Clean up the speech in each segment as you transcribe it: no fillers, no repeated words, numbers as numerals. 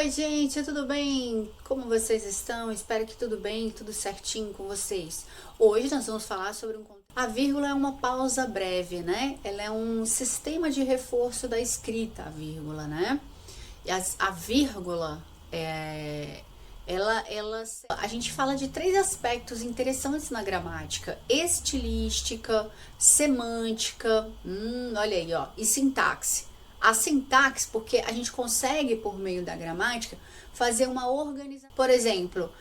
Oi, gente, tudo bem? Como vocês estão? Espero que tudo bem, tudo certinho com vocês. Hoje nós vamos falar sobre a vírgula é uma pausa breve, né? Ela é um sistema de reforço da escrita, a vírgula, né? E a vírgula a gente fala de três aspectos interessantes na gramática: estilística, semântica, olha aí, ó, e sintaxe. A sintaxe, porque a gente consegue, por meio da gramática, fazer uma organização. Por exemplo,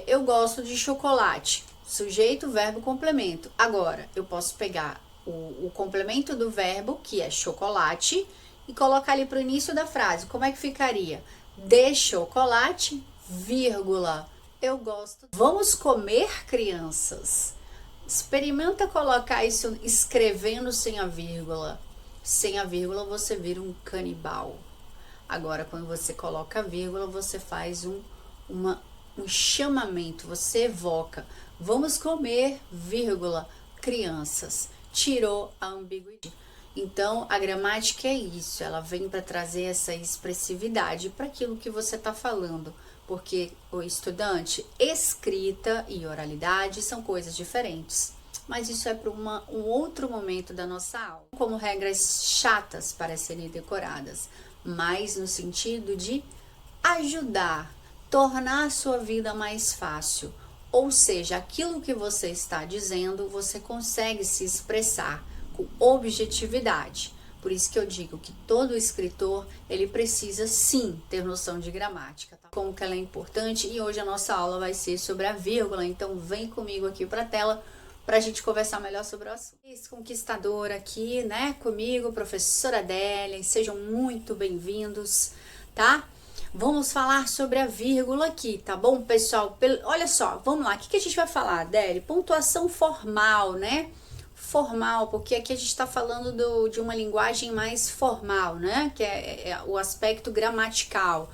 eu gosto de chocolate. Sujeito, verbo, complemento. Agora, eu posso pegar o complemento do verbo, que é chocolate, e colocar ali para o início da frase. Como é que ficaria? De chocolate, vírgula, eu gosto. Vamos comer, crianças? Experimenta colocar isso escrevendo sem a vírgula. Sem a vírgula você vira um canibal. Agora, quando você coloca a vírgula, você faz um chamamento, você evoca. Vamos comer, vírgula, crianças. Tirou a ambiguidade. Então, a gramática é isso, ela vem para trazer essa expressividade para aquilo que você está falando. Porque, o estudante, escrita e oralidade são coisas diferentes. Mas isso é para um outro momento da nossa aula. Como regras chatas para serem decoradas, mas no sentido de ajudar, tornar a sua vida mais fácil. Ou seja, aquilo que você está dizendo, você consegue se expressar com objetividade. Por isso que eu digo que todo escritor, ele precisa sim ter noção de gramática, tá? Como que ela é importante, e hoje a nossa aula vai ser sobre a vírgula, então vem comigo aqui para a tela para a gente conversar melhor sobre o assunto. Conquistadora aqui, né, comigo, professora Adélia, sejam muito bem-vindos, tá? Vamos falar sobre a vírgula aqui, tá bom, pessoal? Olha só, vamos lá, o que a gente vai falar, Adélia? Pontuação formal, né? Formal, porque aqui a gente está falando de uma linguagem mais formal, né? Que é o aspecto gramatical.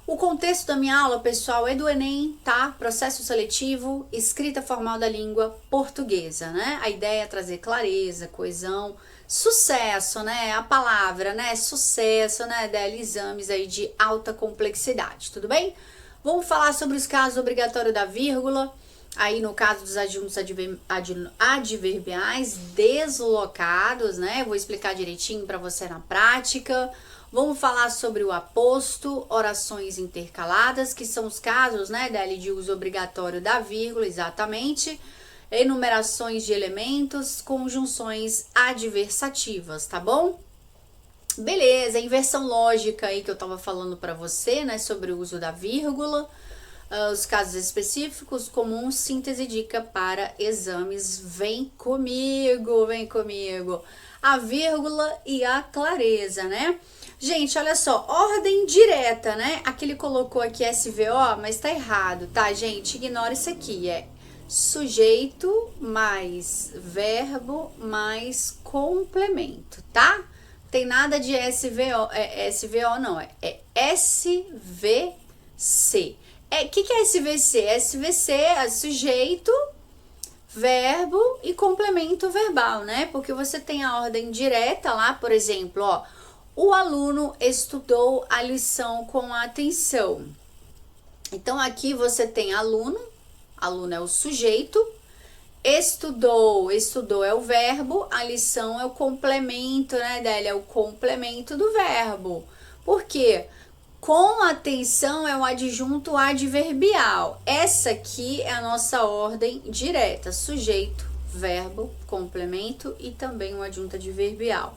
O contexto da minha aula, pessoal, é do Enem, tá? Processo seletivo, escrita formal da língua portuguesa, né? A ideia é trazer clareza, coesão, sucesso, né? A palavra, né? Sucesso, né? Exames aí de alta complexidade, tudo bem? Vamos falar sobre os casos obrigatórios da vírgula. Aí no caso dos adjuntos adverbiais deslocados, né? Vou explicar direitinho para você na prática. Vamos falar sobre o aposto, orações intercaladas, que são os casos, né, de uso obrigatório da vírgula, exatamente. Enumerações de elementos, conjunções adversativas, tá bom? Beleza, inversão lógica aí que eu tava falando para você, né, sobre o uso da vírgula. Os casos específicos, comum, síntese, dica para exames. Vem comigo, vem comigo. A vírgula e a clareza, né? Gente, olha só, ordem direta, né? Aqui ele colocou aqui SVO, mas tá errado, tá, gente? Ignora isso aqui, é sujeito mais verbo mais complemento, tá? Tem nada de SVO não, é SVC. O que é SVC? SVC é sujeito, verbo e complemento verbal, né? Porque você tem a ordem direta lá, por exemplo, ó, o aluno estudou a lição com atenção. Então, aqui você tem aluno é o sujeito, estudou é o verbo, a lição é o complemento, né, Délia? É o complemento do verbo. Por quê? Com atenção é o adjunto adverbial. Essa aqui é a nossa ordem direta: sujeito, verbo, complemento e também o adjunto adverbial.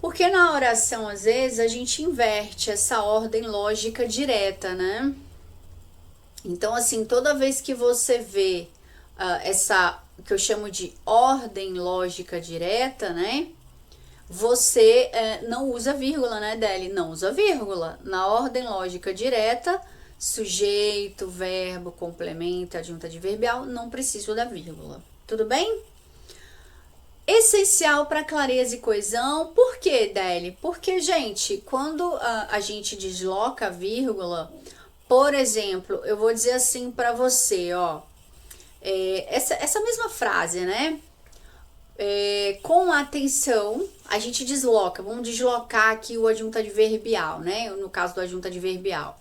Porque na oração, às vezes, a gente inverte essa ordem lógica direta, né? Então, assim, toda vez que você vê essa, que eu chamo de ordem lógica direta, né? Você não usa vírgula, né, Deli? Não usa vírgula. Na ordem lógica direta, sujeito, verbo, complemento, adjunto adverbial, não preciso da vírgula. Tudo bem? Essencial para clareza e coesão. Por quê, Deli? Porque, gente, quando a gente desloca a vírgula, por exemplo, eu vou dizer assim para você, ó, essa mesma frase, né? Com atenção, a gente desloca. Vamos deslocar aqui o adjunto adverbial, né? No caso do adjunto adverbial.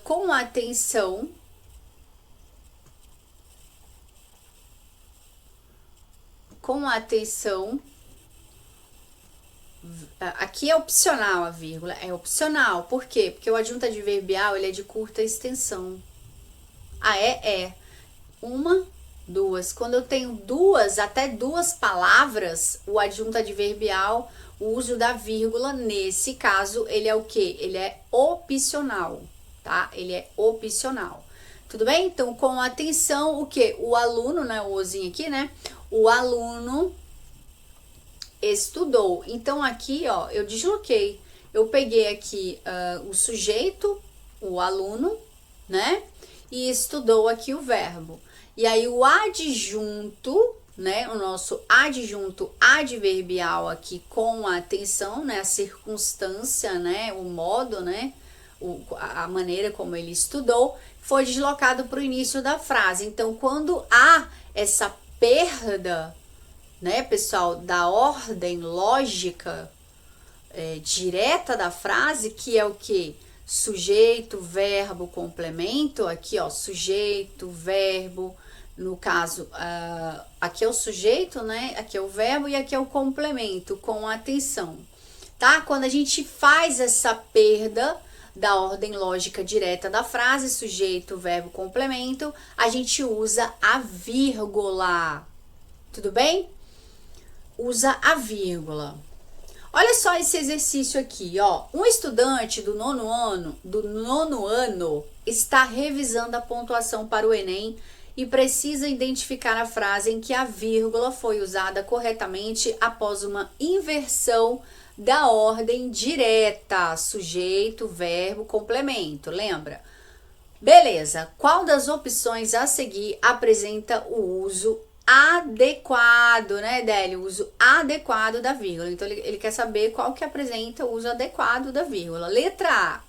Com atenção, aqui é opcional a vírgula, é opcional. Por quê? Porque o adjunto adverbial, ele é de curta extensão. Uma, duas. Quando eu tenho até duas palavras, o adjunto adverbial, o uso da vírgula, nesse caso, ele é o quê? Ele é opcional, tá? Ele é opcional. Tudo bem? Então, com atenção, o quê? O aluno, né? O ozinho aqui, né? O aluno estudou. Então, aqui, ó, eu desloquei. Eu peguei aqui o sujeito, o aluno, né? E estudou aqui o verbo. E aí o adjunto, né, o nosso adjunto adverbial aqui com a atenção, né, a circunstância, né, o modo, né, a maneira como ele estudou, foi deslocado para o início da frase. Então, quando há essa perda, né, pessoal, da ordem lógica direta da frase, que é o que? Sujeito, verbo, complemento. Aqui, ó, sujeito, verbo. No caso, aqui é o sujeito, né? Aqui é o verbo e aqui é o complemento, com atenção, tá? Quando a gente faz essa perda da ordem lógica direta da frase, sujeito, verbo, complemento, a gente usa a vírgula, tudo bem? Usa a vírgula. Olha só esse exercício aqui, ó. Um estudante do nono ano está revisando a pontuação para o Enem e precisa identificar a frase em que a vírgula foi usada corretamente após uma inversão da ordem direta, sujeito, verbo, complemento, lembra? Beleza, qual das opções a seguir apresenta o uso adequado, né, Délio? O uso adequado da vírgula. Então, ele quer saber qual que apresenta o uso adequado da vírgula. Letra A.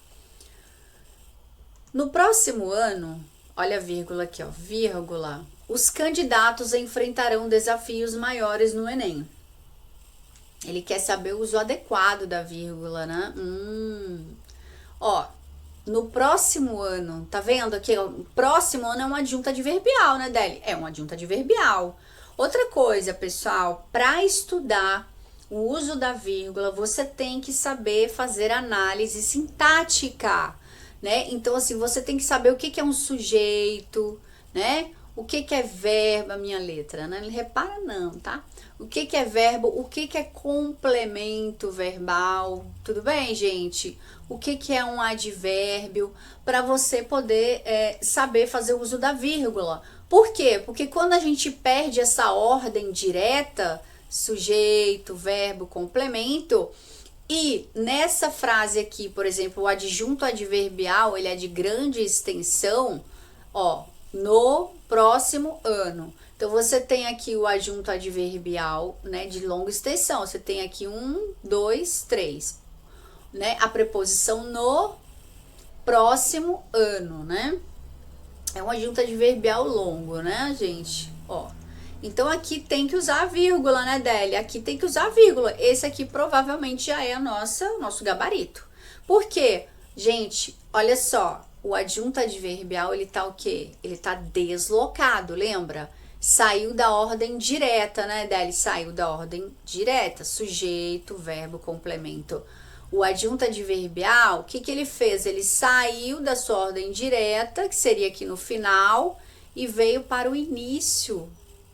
No próximo ano, olha a vírgula aqui, ó, vírgula, os candidatos enfrentarão desafios maiores no Enem. Ele quer saber o uso adequado da vírgula, né? Ó, no próximo ano, tá vendo aqui? O próximo ano é uma adjunta adverbial, né, Deli? É uma adjunta adverbial. Outra coisa, pessoal, para estudar o uso da vírgula, você tem que saber fazer análise sintática, né? Então, assim, você tem que saber o que é um sujeito, né? O que é verbo, a minha letra, né? Não repara não, tá? O que é verbo, o que é complemento verbal, tudo bem, gente? O que é um advérbio, para você poder saber fazer o uso da vírgula. Por quê? Porque quando a gente perde essa ordem direta, sujeito, verbo, complemento, e nessa frase aqui, por exemplo, o adjunto adverbial, ele é de grande extensão, ó, no próximo ano. Então, você tem aqui o adjunto adverbial, né, de longa extensão. Você tem aqui 1, 2, 3, né? A preposição no próximo ano, né? É um adjunto adverbial longo, né, gente? Ó. Então, aqui tem que usar a vírgula, né, Délia? Aqui tem que usar a vírgula. Esse aqui provavelmente já é o nosso gabarito. Por quê? Gente, olha só. O adjunto adverbial, ele tá o quê? Ele tá deslocado, lembra? Saiu da ordem direta, né, Délia? Saiu da ordem direta. Sujeito, verbo, complemento. O adjunto adverbial, o que ele fez? Ele saiu da sua ordem direta, que seria aqui no final, e veio para o início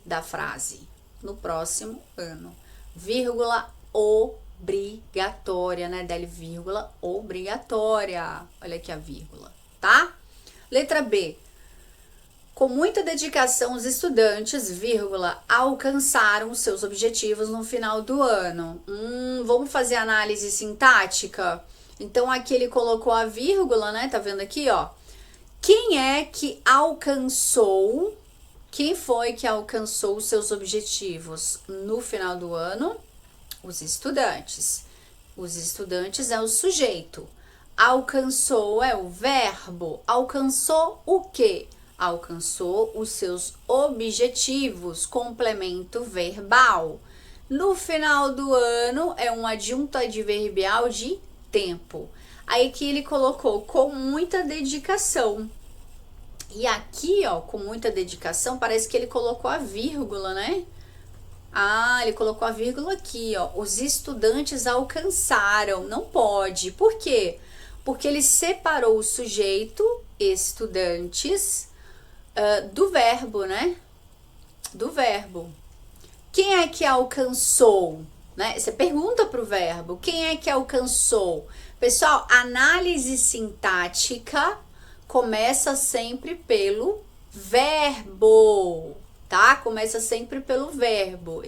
da frase, no próximo ano. Vírgula obrigatória, né, Délia? Vírgula obrigatória. Olha aqui a vírgula, tá? Letra B. Com muita dedicação, os estudantes, vírgula, alcançaram seus objetivos no final do ano. Vamos fazer análise sintática? Então, aqui ele colocou a vírgula, né? Tá vendo aqui, ó? Quem é que alcançou? Quem foi que alcançou os seus objetivos no final do ano? Os estudantes. Os estudantes é o sujeito. Alcançou é o verbo. Alcançou o quê? alcançou os seus objetivos, complemento verbal. No final do ano é um adjunto adverbial de tempo. Aí que ele colocou com muita dedicação. E aqui, ó, com muita dedicação, parece que ele colocou a vírgula, né? Ah, ele colocou a vírgula aqui, ó. Os estudantes alcançaram. Não pode. Por quê? Porque ele separou o sujeito, estudantes, do verbo, né? Do verbo. Quem é que alcançou? Né? Você pergunta para o verbo. Quem é que alcançou? Pessoal, análise sintática começa sempre pelo verbo, tá? Começa sempre pelo verbo.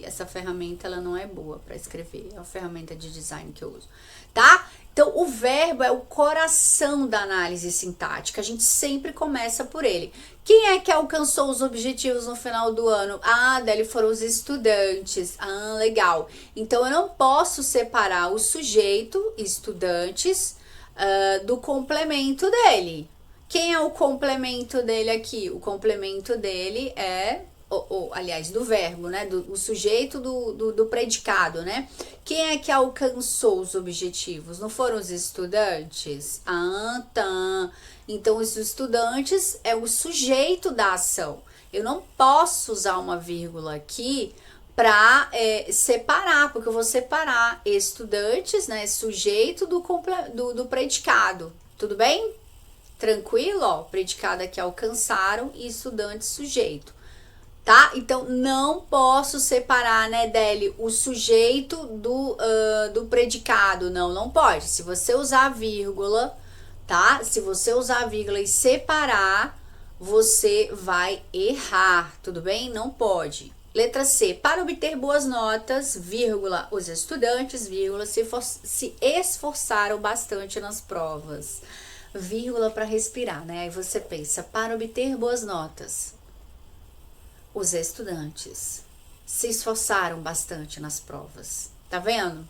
Essa ferramenta, ela não é boa para escrever. É uma ferramenta de design que eu uso, tá? Então, o verbo é o coração da análise sintática. A gente sempre começa por ele. Quem é que alcançou os objetivos no final do ano? Ah, dali foram os estudantes. Ah, legal. Então, eu não posso separar o sujeito, estudantes, do complemento dele. Quem é o complemento dele aqui? O complemento dele é... aliás, do verbo, né? O sujeito do predicado, né? Quem é que alcançou os objetivos? Não foram os estudantes? Ah, tá. Então, os estudantes é o sujeito da ação. Eu não posso usar uma vírgula aqui para separar, porque eu vou separar estudantes, né? Sujeito do predicado. Tudo bem? Tranquilo? Ó, predicado aqui alcançaram e estudante sujeito. Tá? Então, não posso separar, né, Deli, o sujeito do predicado. Não pode. Se você usar a vírgula, tá? Se você usar a vírgula e separar, você vai errar, tudo bem? Não pode. Letra C. Para obter boas notas, vírgula, os estudantes, vírgula, se esforçaram bastante nas provas. Vírgula para respirar, né? Aí você pensa, para obter boas notas, os estudantes se esforçaram bastante nas provas. Tá vendo?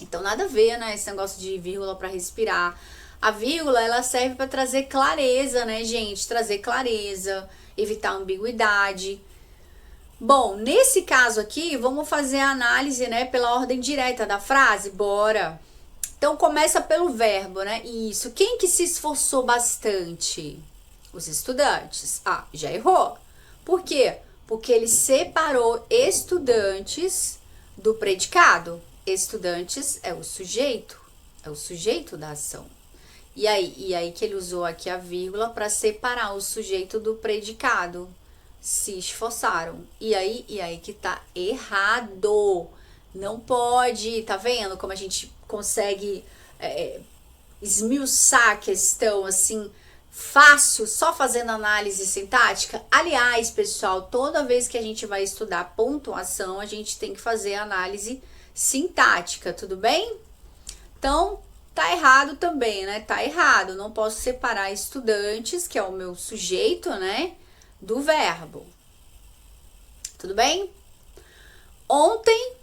Então, nada a ver, né? Esse negócio de vírgula para respirar. A vírgula, ela serve para trazer clareza, né, gente? Trazer clareza, evitar ambiguidade. Bom, nesse caso aqui, vamos fazer a análise, né, pela ordem direta da frase? Bora! Então, começa pelo verbo, né? Isso. Quem que se esforçou bastante? Os estudantes. Ah, já errou. Por quê? Porque ele separou estudantes do predicado. Estudantes é o sujeito da ação. E aí que ele usou aqui a vírgula para separar o sujeito do predicado. Se esforçaram. E aí que tá errado. Não pode, tá vendo como a gente consegue esmiuçar a questão assim, fácil, só fazendo análise sintática? Aliás, pessoal, toda vez que a gente vai estudar pontuação, a gente tem que fazer análise sintática, tudo bem? Então, tá errado também, né? Tá errado, não posso separar estudantes, que é o meu sujeito, né, do verbo. Tudo bem? Ontem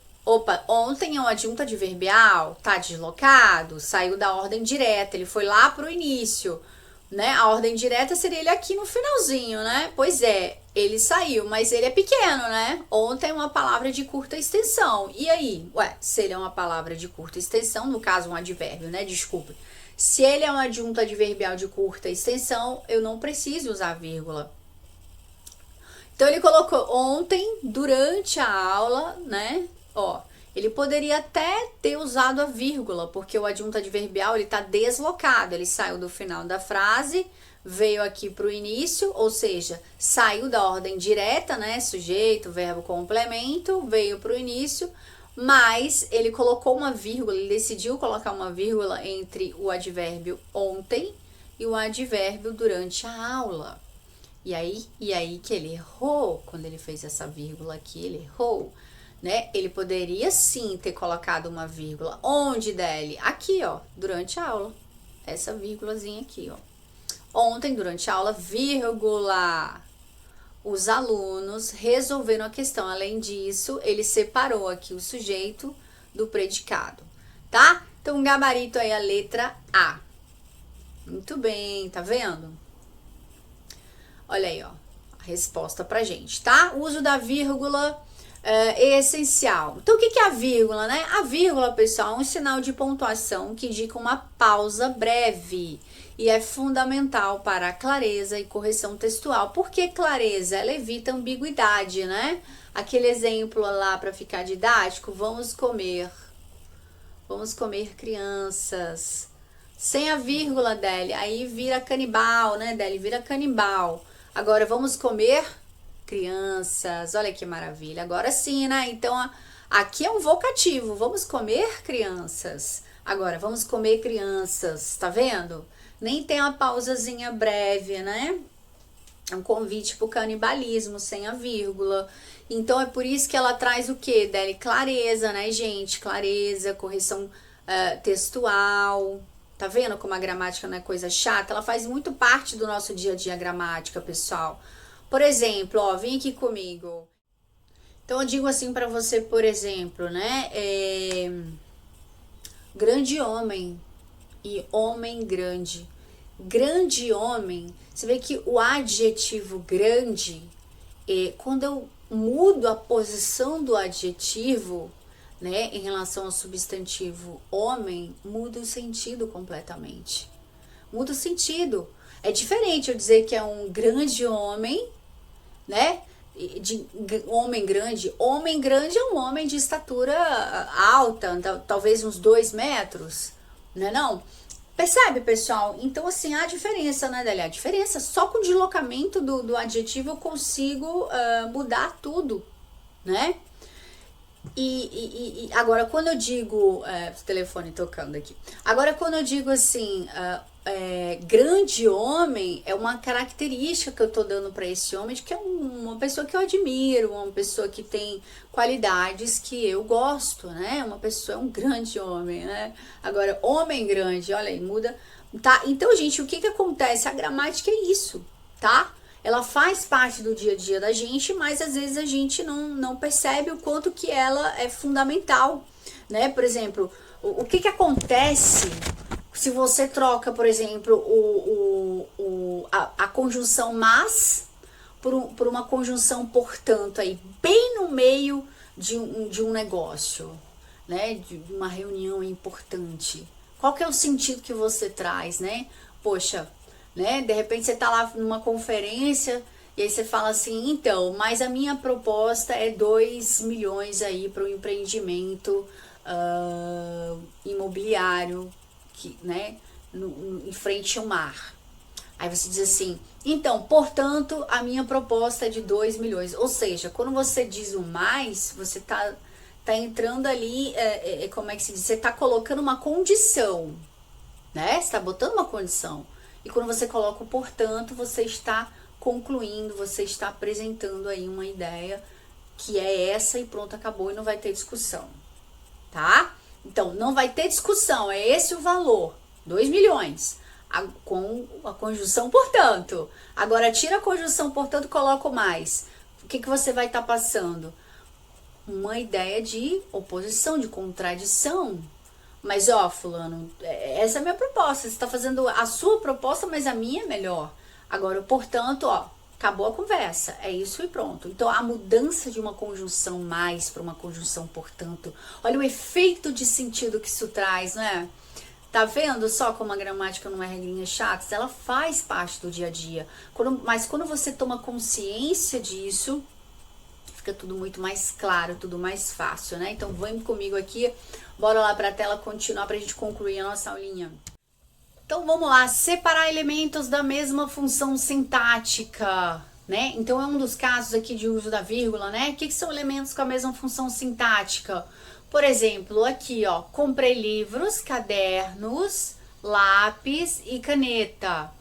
é um adjunto adverbial, tá deslocado, saiu da ordem direta, ele foi lá pro início, né? A ordem direta seria ele aqui no finalzinho, né? Pois é, ele saiu, mas ele é pequeno, né? Ontem é uma palavra de curta extensão. E aí? Ué, se ele é uma palavra de curta extensão, no caso um advérbio, né? Desculpa. Se ele é um adjunto adverbial de curta extensão, eu não preciso usar vírgula. Então, ele colocou ontem, durante a aula, né? Ó, ele poderia até ter usado a vírgula, porque o adjunto adverbial, ele tá deslocado. Ele saiu do final da frase, veio aqui pro início, ou seja, saiu da ordem direta, né? Sujeito, verbo, complemento, veio pro início, mas ele colocou uma vírgula, ele decidiu colocar uma vírgula entre o advérbio ontem e o advérbio durante a aula. E aí que ele errou, quando ele fez essa vírgula aqui, ele errou, né? Ele poderia sim ter colocado uma vírgula. Onde, Deli? Aqui, ó, durante a aula. Essa vírgulazinha aqui, ó. Ontem, durante a aula, vírgula. Os alunos resolveram a questão. Além disso, ele separou aqui o sujeito do predicado, tá? Então, gabarito aí a letra A. Muito bem, tá vendo? Olha aí, ó, a resposta pra gente, tá? O uso da vírgula é essencial. Então, o que é a vírgula, né? A vírgula, pessoal, é um sinal de pontuação que indica uma pausa breve e é fundamental para a clareza e correção textual. Por que clareza? Ela evita ambiguidade, né? Aquele exemplo lá para ficar didático, vamos comer crianças. Sem a vírgula, Deli, aí vira canibal, né, Deli? Vira canibal. Agora, vamos comer crianças. Olha que maravilha. Agora sim, né? Então, aqui é um vocativo. Vamos comer crianças. Agora, vamos comer crianças. Tá vendo? Nem tem uma pausazinha breve, né? É um convite pro canibalismo, sem a vírgula. Então, é por isso que ela traz o quê, Deli? Clareza, né, gente? Clareza, correção textual. Tá vendo como a gramática não é coisa chata? Ela faz muito parte do nosso dia a dia, a gramática, pessoal. Por exemplo, ó, vem aqui comigo. Então, eu digo assim pra você, por exemplo, né? Grande homem e homem grande. Grande homem, você vê que o adjetivo grande, quando eu mudo a posição do adjetivo, né, em relação ao substantivo homem, muda o sentido completamente. Muda o sentido. É diferente eu dizer que é um grande homem, né? De homem grande. Homem grande é um homem de estatura alta, talvez uns 2 metros, não é não? Percebe, pessoal? Então, assim, há diferença, né, Délia? A diferença, só com o deslocamento do adjetivo eu consigo mudar tudo, né? E agora, quando eu digo... o telefone tocando aqui. Agora, quando eu digo assim... grande homem é uma característica que eu tô dando para esse homem, de que é uma pessoa que eu admiro, uma pessoa que tem qualidades que eu gosto, né? Uma pessoa é um grande homem, né? Agora, homem grande, olha aí, muda, tá? Então, gente, o que acontece? A gramática é isso, tá? Ela faz parte do dia a dia da gente, mas às vezes a gente não percebe o quanto que ela é fundamental, né? Por exemplo, o que acontece se você troca, por exemplo, a conjunção mas por uma conjunção portanto, aí, bem no meio de um negócio, né? De uma reunião importante. Qual que é o sentido que você traz, né? Poxa, né? De repente você tá lá numa conferência e aí você fala assim, então, mas a minha proposta é 2 milhões aí para o empreendimento imobiliário, que, né, em frente ao mar. Aí você diz assim, então, portanto, a minha proposta é de 2 milhões. Ou seja, quando você diz o mais, você tá entrando ali, como é que se diz? Você tá colocando uma condição, né? Você tá botando uma condição. E quando você coloca o portanto, você está concluindo, você está apresentando aí uma ideia que é essa e pronto, acabou e não vai ter discussão, tá? Então, não vai ter discussão, é esse o valor, 2 milhões, com a conjunção portanto. Agora, tira a conjunção portanto, coloca o mais. O que você vai estar passando? Uma ideia de oposição, de contradição. Mas, ó, fulano, essa é a minha proposta. Você está fazendo a sua proposta, mas a minha é melhor. Agora, portanto, ó, acabou a conversa. É isso e pronto. Então, a mudança de uma conjunção mais para uma conjunção portanto. Olha o efeito de sentido que isso traz, né? Tá vendo só como a gramática não é regrinha chata? Ela faz parte do dia a dia. Mas quando você toma consciência disso, fica tudo muito mais claro, tudo mais fácil, né? Então, vem comigo aqui. Bora lá para a tela continuar para a gente concluir a nossa aulinha. Então, vamos lá. Separar elementos da mesma função sintática, né? Então, é um dos casos aqui de uso da vírgula, né? O que são elementos com a mesma função sintática? Por exemplo, aqui, ó. Comprei livros, cadernos, lápis e caneta.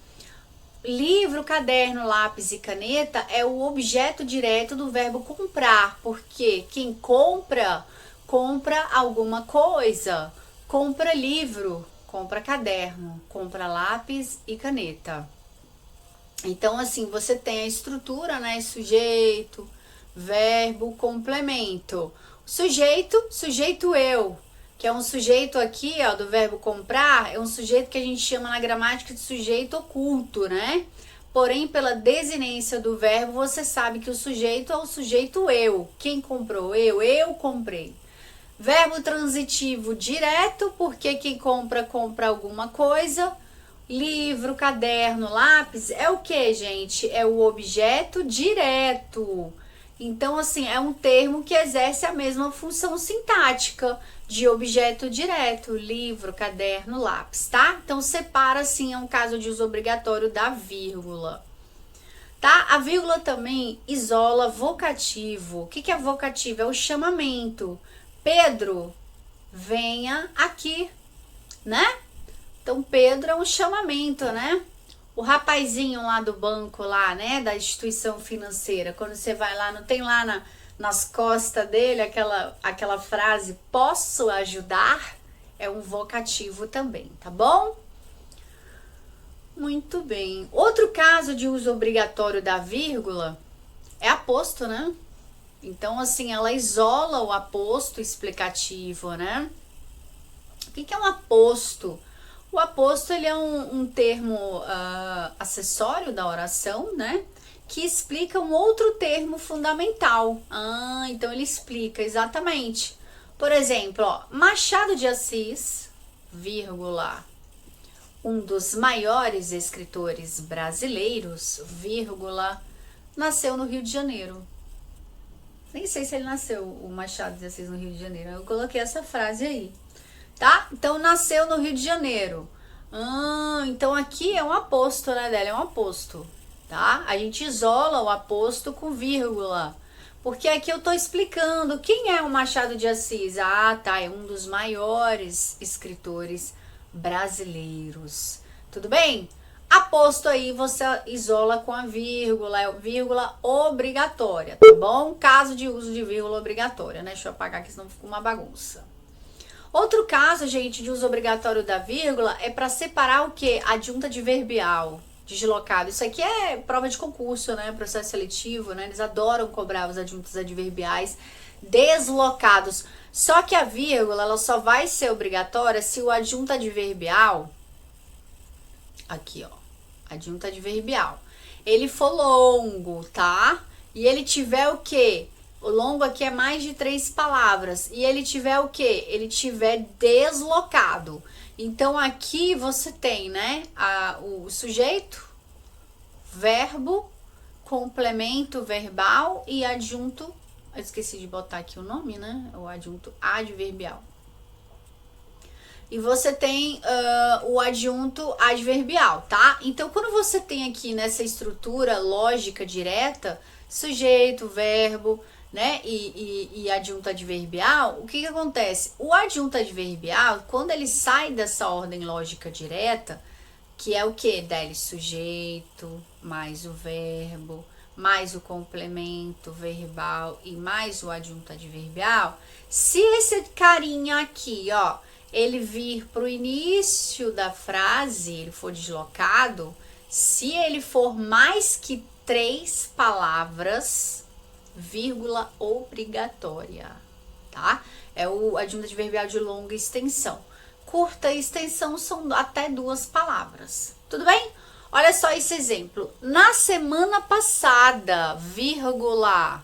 Livro, caderno, lápis e caneta é o objeto direto do verbo comprar, porque quem compra alguma coisa. Compra livro, compra caderno, compra lápis e caneta. Então, assim, você tem a estrutura, né? Sujeito, verbo, complemento. Sujeito eu, que é um sujeito aqui, ó, do verbo comprar, é um sujeito que a gente chama na gramática de sujeito oculto, né? porém pela desinência do verbo você sabe que o sujeito é o sujeito eu. Quem comprou? Eu comprei. Verbo transitivo direto, porque quem compra, compra alguma coisa. Livro, caderno, lápis, é o que, gente? É o objeto direto. Então, assim, é um termo que exerce a mesma função sintática de objeto direto, livro, caderno, lápis, tá? Então, separa, assim, é um caso de uso obrigatório da vírgula. Tá? A vírgula também isola vocativo. O que é vocativo? É o chamamento. Pedro, venha aqui, né? Então, Pedro é um chamamento, né? O rapazinho lá do banco, lá, né? Da instituição financeira, quando você vai lá, não tem lá nas costas dele aquela frase, posso ajudar? É um vocativo também, tá bom? Muito bem. Outro caso de uso obrigatório da vírgula é aposto, né? Então, assim, ela isola o aposto explicativo, né? O que é um aposto? O aposto, ele é um termo acessório da oração, né? Que explica um outro termo fundamental. Então ele explica exatamente. Por exemplo, ó, Machado de Assis, vírgula, um dos maiores escritores brasileiros, vírgula, nasceu no Rio de Janeiro. Nem sei se ele nasceu, o Machado de Assis, no Rio de Janeiro. Eu coloquei essa frase aí, tá? Então, nasceu no Rio de Janeiro. Então aqui é um aposto, né, dela? É um aposto, tá? A gente isola o aposto com vírgula. Porque aqui eu tô explicando quem é o Machado de Assis. Tá, é um dos maiores escritores brasileiros. Tudo bem? Aposto aí você isola com a vírgula, é vírgula obrigatória, tá bom? Caso de uso de vírgula obrigatória, né? Deixa eu apagar aqui, senão fica uma bagunça. Outro caso, gente, de uso obrigatório da vírgula é para separar o que? Adjunta adverbial, deslocado. Isso aqui é prova de concurso, né? Processo seletivo, né? Eles adoram cobrar os adjuntos adverbiais deslocados. Só que a vírgula, ela só vai ser obrigatória se o adjunto adverbial, aqui, ó, adjunto adverbial, ele for longo, tá? E ele tiver o quê? O longo aqui é mais de 3 palavras. E ele tiver o quê? Ele tiver deslocado. Então, aqui você tem, né? O sujeito, verbo, complemento verbal e adjunto. Eu esqueci de botar aqui o nome, né? O adjunto adverbial. E você tem o adjunto adverbial, tá? Então, quando você tem aqui nessa estrutura lógica direta, sujeito, verbo, né, e adjunto adverbial, o que acontece? O adjunto adverbial, quando ele sai dessa ordem lógica direta, que é o que? Dele sujeito, mais o verbo, mais o complemento verbal e mais o adjunto adverbial, se esse carinha aqui, ó, ele vir pro início da frase, ele for deslocado, se ele for mais que 3 palavras, vírgula obrigatória, tá? É o adjunto adverbial de longa extensão. Curta extensão são até 2 palavras. Tudo bem? Olha só esse exemplo. Na semana passada, vírgula,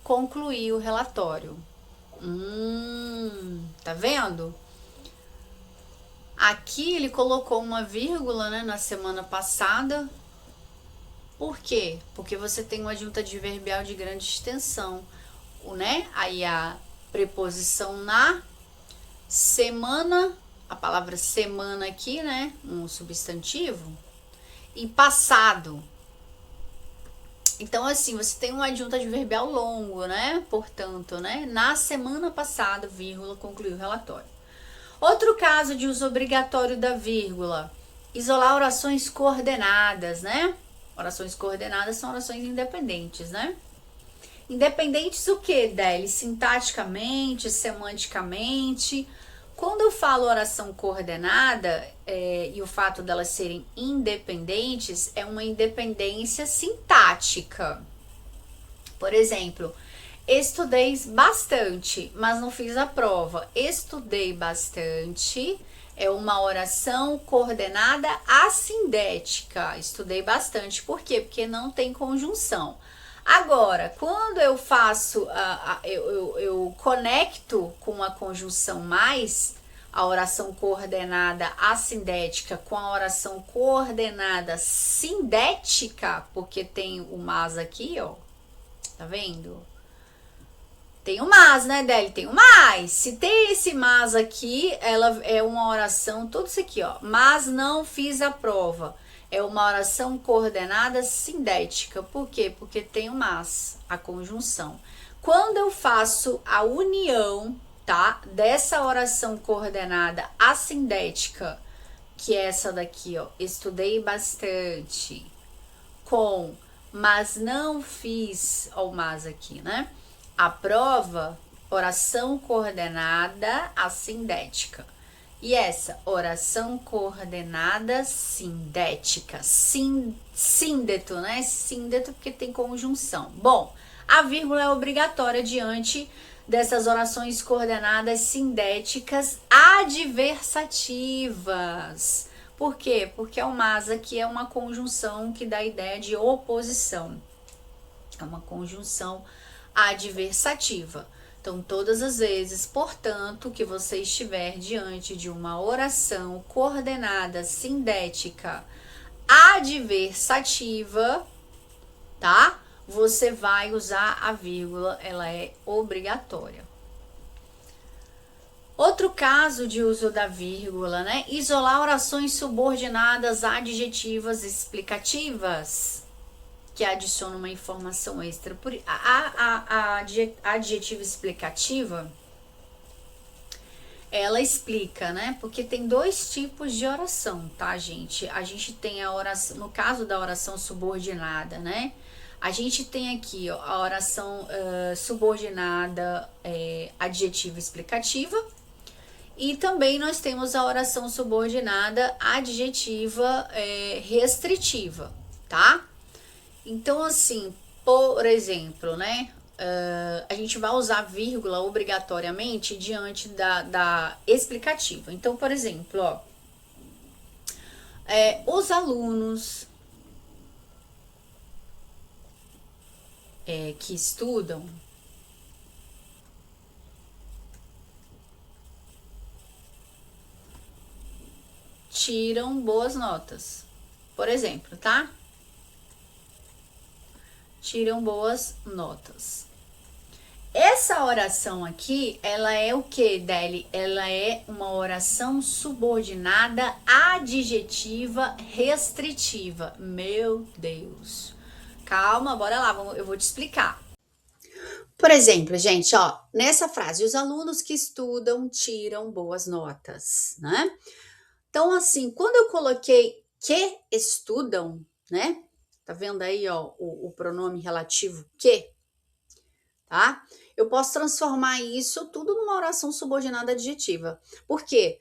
concluí o relatório. Tá vendo? Aqui ele colocou uma vírgula, né, na semana passada. Por quê? Porque você tem um adjunto adverbial de grande extensão, né? Aí a preposição na, semana, a palavra semana aqui, né? Um substantivo. E passado. Então, assim, você tem um adjunto adverbial longo, né? Portanto, né? Na semana passada, vírgula, concluiu o relatório. Outro caso de uso obrigatório da vírgula. Isolar orações coordenadas, né? Orações coordenadas são orações independentes, né? Independentes o que, Deli? Sintaticamente, semanticamente. Quando eu falo oração coordenada, e o fato delas serem independentes, é uma independência sintática. Por exemplo, estudei bastante, mas não fiz a prova. Estudei bastante É uma oração coordenada assindética. Estudei bastante. Por quê? Porque não tem conjunção. Agora, quando eu faço, eu conecto com a conjunção mais, a oração coordenada assindética com a oração coordenada sindética, porque tem o mas aqui, ó. Tá vendo? Tem o mas, né, Deli? Tem o mais. Se tem esse mas aqui, ela é uma oração, tudo isso aqui, ó. Mas não fiz a prova. É uma oração coordenada sindética. Por quê? Porque tem o mas, a conjunção. Quando eu faço a união, tá, dessa oração coordenada assindética, que é essa daqui, ó, estudei bastante, com mas não fiz, ó, o mas aqui, né? A prova, oração coordenada assindética. E essa, oração coordenada sindética. Síndeto, né? Síndeto porque tem conjunção. Bom, a vírgula é obrigatória diante dessas orações coordenadas sindéticas adversativas. Por quê? Porque o mas aqui é uma conjunção que dá a ideia de oposição. É uma conjunção adversativa. Então, todas as vezes, portanto, que você estiver diante de uma oração coordenada sindética adversativa, tá? Você vai usar a vírgula, ela é obrigatória. Outro caso de uso da vírgula, né? Isolar orações subordinadas adjetivas explicativas, que adiciona uma informação extra. A adjetiva explicativa, ela explica, né? Porque tem dois tipos de oração, tá, gente? A gente tem a oração, no caso da oração subordinada, né? A gente tem aqui, ó, a oração subordinada adjetiva explicativa. E também nós temos a oração subordinada adjetiva restritiva, tá? Então, assim, por exemplo, né? A gente vai usar vírgula obrigatoriamente diante da explicativa. Então, por exemplo, ó, os alunos que estudam tiram boas notas, por exemplo, tá? Tiram boas notas. Essa oração aqui, ela é o que, Deli? Ela é uma oração subordinada adjetiva restritiva. Meu Deus. Calma, bora lá, eu vou te explicar. Por exemplo, gente, ó, nessa frase, os alunos que estudam tiram boas notas, né? Então, assim, quando eu coloquei que estudam, né? Tá vendo aí, ó, o pronome relativo que, tá? Eu posso transformar isso tudo numa oração subordinada adjetiva. Por quê?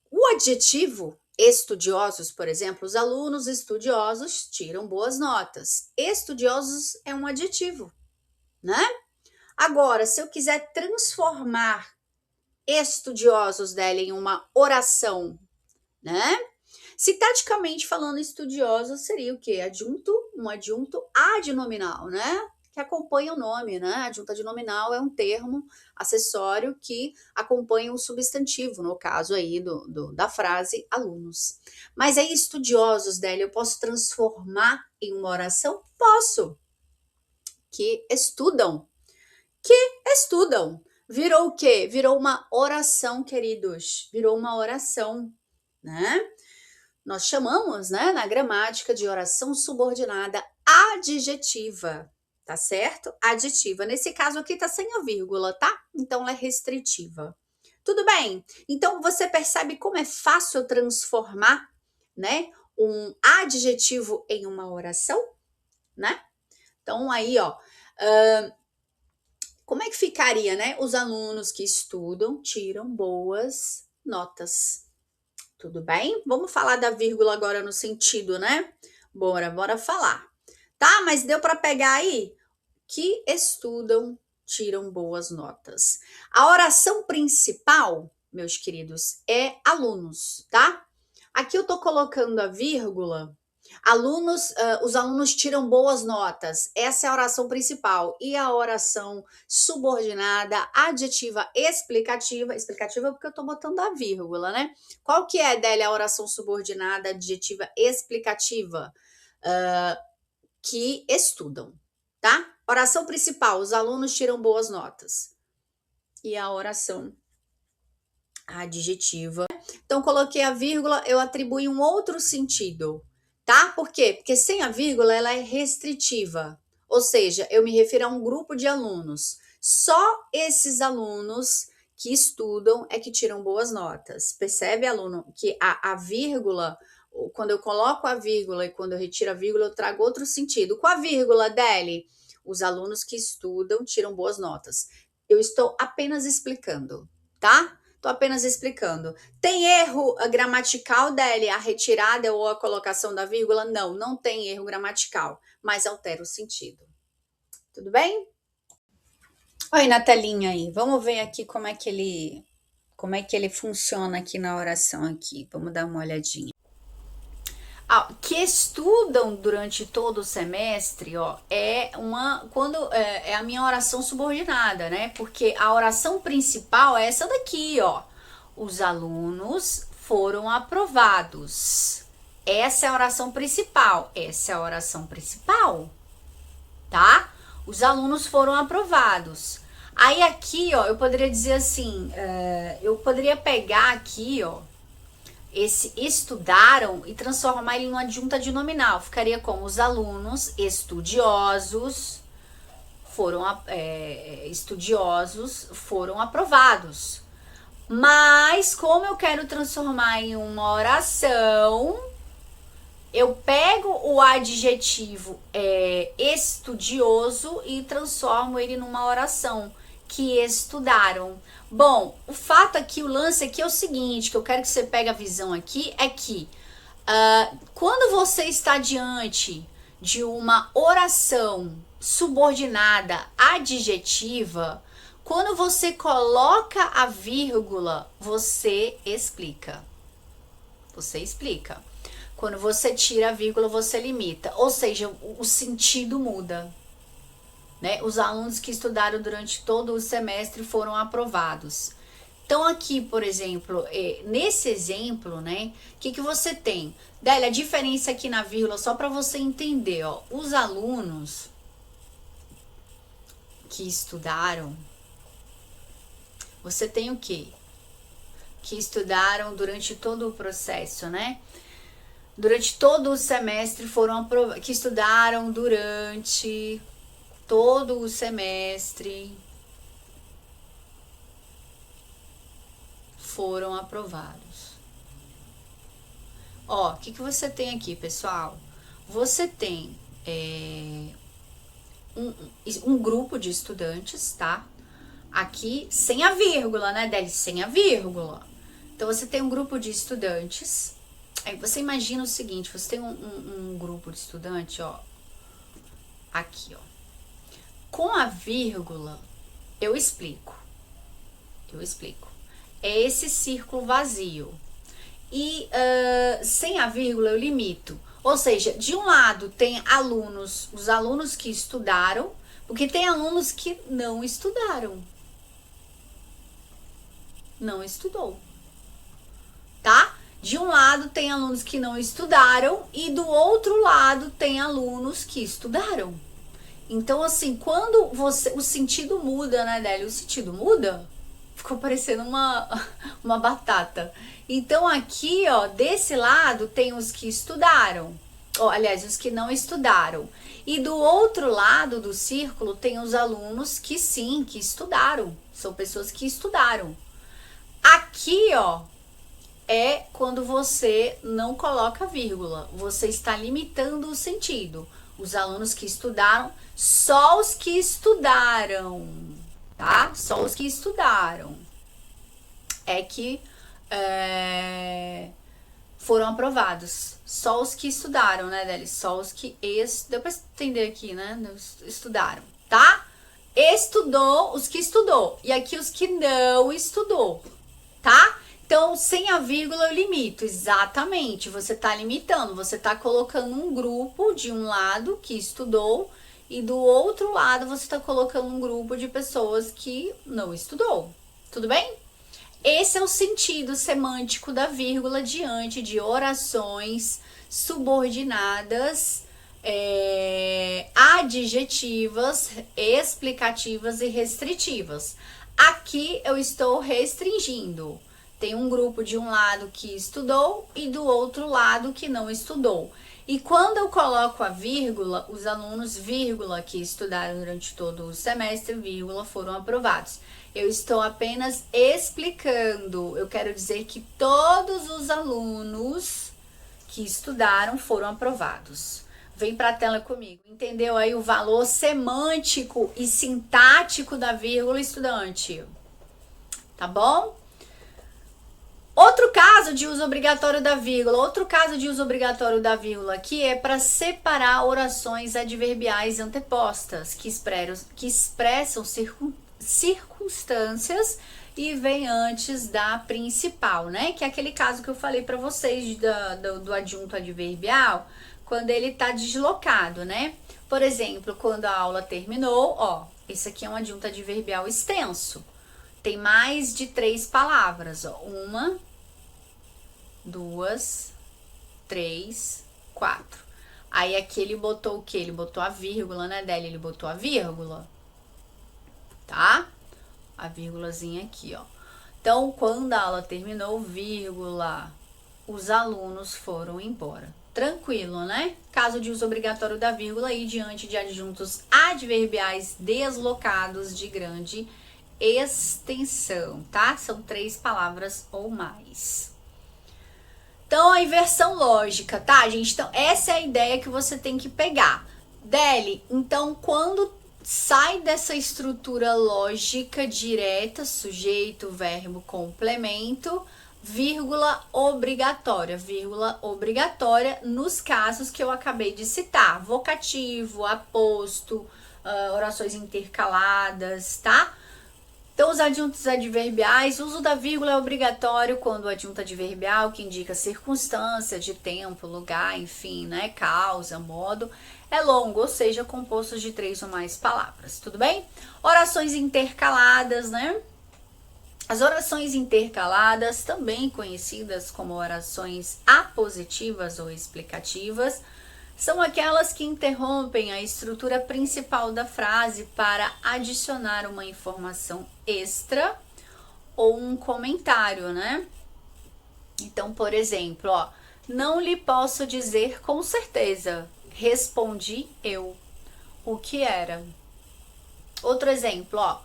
O adjetivo estudiosos, por exemplo, os alunos estudiosos tiram boas notas. Estudiosos é um adjetivo, né? Agora, se eu quiser transformar estudiosos dela em uma oração, né? Sintaticamente falando, estudiosos seria o quê? Adjunto, um adjunto adnominal, né? Que acompanha o nome, né? Adjunto adnominal é um termo acessório que acompanha o substantivo, no caso aí da frase alunos. Mas aí, estudiosos dela, eu posso transformar em uma oração? Posso. Que estudam. Que estudam. Virou o quê? Virou uma oração, queridos. Virou uma oração, né? Nós chamamos, né, na gramática de oração subordinada adjetiva, tá certo? Adjetiva. Nesse caso aqui tá sem a vírgula, tá? Então ela é restritiva. Tudo bem? Então você percebe como é fácil transformar, né, um adjetivo em uma oração, né? Então aí, ó, como é que ficaria, né? Os alunos que estudam tiram boas notas. Tudo bem? Vamos falar da vírgula agora no sentido, né? Bora falar. Tá, mas deu para pegar aí? Que estudam, tiram boas notas. A oração principal, meus queridos, é alunos, tá? Aqui eu tô colocando a vírgula. Alunos, os alunos tiram boas notas. Essa é a oração principal. E a oração subordinada, adjetiva, explicativa. Explicativa porque eu tô botando a vírgula, né? Qual que é, Délia, a oração subordinada, adjetiva, explicativa? Que estudam, tá? Oração principal, os alunos tiram boas notas. E a oração adjetiva. Então, coloquei a vírgula, eu atribuí um outro sentido, tá? Por quê? Porque sem a vírgula, ela é restritiva. Ou seja, eu me refiro a um grupo de alunos. Só esses alunos que estudam é que tiram boas notas. Percebe, aluno, que a vírgula, quando eu coloco a vírgula e quando eu retiro a vírgula, eu trago outro sentido. Com a vírgula, Deli, os alunos que estudam tiram boas notas. Eu estou apenas explicando, tá? Estou apenas explicando. Tem erro gramatical, Deli, a retirada ou a colocação da vírgula? Não, não tem erro gramatical, mas altera o sentido. Tudo bem? Olha na telinha aí. Vamos ver aqui como é que ele funciona aqui na oração aqui. Vamos dar uma olhadinha. Que estudam durante todo o semestre, ó, é a minha oração subordinada, né? Porque a oração principal é essa daqui, ó. Os alunos foram aprovados. Essa é a oração principal. Essa é a oração principal, tá? Os alunos foram aprovados. Aí aqui, ó, eu poderia dizer assim, eu poderia pegar aqui, ó, esse estudaram e transformar ele em uma adjunta de nominal. Ficaria como os alunos estudiosos foram aprovados. Mas como eu quero transformar em uma oração, eu pego o adjetivo estudioso e transformo ele numa oração, que estudaram. Bom, o fato aqui, o lance aqui é o seguinte, que eu quero que você pegue a visão aqui, é que quando você está diante de uma oração subordinada adjetiva, quando você coloca a vírgula, você explica. Você explica. Quando você tira a vírgula, você limita. Ou seja, o sentido muda. Né? Os alunos que estudaram durante todo o semestre foram aprovados. Então aqui, por exemplo, nesse exemplo, né, o que você tem? Délia, a diferença aqui na vírgula, só para você entender, ó, os alunos que estudaram, você tem o quê? Que estudaram durante todo o processo, né? Durante todo o semestre foram aprovados, que estudaram durante todo o semestre foram aprovados. Ó, o que você tem aqui, pessoal? Você tem um grupo de estudantes, tá? Aqui, sem a vírgula, né, Deli? Sem a vírgula. Então, você tem um grupo de estudantes. Aí, você imagina o seguinte, você tem um grupo de estudantes, ó. Aqui, ó. Com a vírgula, eu explico. É esse círculo vazio. E sem a vírgula, eu limito. Ou seja, de um lado tem alunos, os alunos que estudaram, porque tem alunos que não estudaram. Não estudou. Tá? De um lado tem alunos que não estudaram e do outro lado tem alunos que estudaram. Então, assim, quando o sentido muda, né, Délia? O sentido muda, ficou parecendo uma batata. Então, aqui, ó, desse lado tem os que estudaram. Aliás, os que não estudaram. E do outro lado do círculo tem os alunos que sim, que estudaram. São pessoas que estudaram. Aqui, ó, é quando você não coloca vírgula. Você está limitando o sentido. Os alunos que estudaram, só os que estudaram, tá? Só os que estudaram é que foram aprovados. Só os que estudaram, né, Deli? Só os que deu pra entender aqui, né? Estudaram, tá? Estudou, os que estudou. E aqui os que não estudou. tá? Então, sem a vírgula eu limito, exatamente, você tá limitando, você tá colocando um grupo de um lado que estudou e do outro lado você tá colocando um grupo de pessoas que não estudou, tudo bem? Esse é o sentido semântico da vírgula diante de orações subordinadas, adjetivas, explicativas e restritivas. Aqui eu estou restringindo. Tem um grupo de um lado que estudou e do outro lado que não estudou. E quando eu coloco a vírgula, os alunos, vírgula, que estudaram durante todo o semestre, vírgula, foram aprovados. Eu estou apenas explicando. Eu quero dizer que todos os alunos que estudaram foram aprovados. Vem para a tela comigo. Entendeu aí o valor semântico e sintático da vírgula, estudante? Tá bom? Outro caso de uso obrigatório da vírgula, aqui é para separar orações adverbiais antepostas, que expressam circunstâncias e vem antes da principal, né? Que é aquele caso que eu falei para vocês do adjunto adverbial, quando ele tá deslocado, né? Por exemplo, quando a aula terminou, ó, esse aqui é um adjunto adverbial extenso. Tem mais de 3 palavras, ó. 1, 2, 3, 4. Aí aqui ele botou o que? Ele botou a vírgula, né, Délia? Ele botou a vírgula, tá? A vírgulazinha aqui, ó. Então, quando a aula terminou, vírgula, os alunos foram embora. Tranquilo, né? Caso de uso obrigatório da vírgula aí diante de adjuntos adverbiais deslocados de grande extensão, tá? São 3 palavras ou mais. Então, a inversão lógica, tá, gente? Então, essa é a ideia que você tem que pegar. Deli, então, quando sai dessa estrutura lógica direta, sujeito, verbo, complemento, vírgula obrigatória nos casos que eu acabei de citar, vocativo, aposto, orações intercaladas, tá? Então, os adjuntos adverbiais, o uso da vírgula é obrigatório quando o adjunto adverbial, que indica circunstância de tempo, lugar, enfim, né, causa, modo, é longo, ou seja, composto de 3 ou mais palavras, tudo bem? Orações intercaladas, né? As orações intercaladas, também conhecidas como orações apositivas ou explicativas, são aquelas que interrompem a estrutura principal da frase para adicionar uma informação extra ou um comentário, né? Então, por exemplo, ó, não lhe posso dizer com certeza, respondi eu. O que era? Outro exemplo, ó,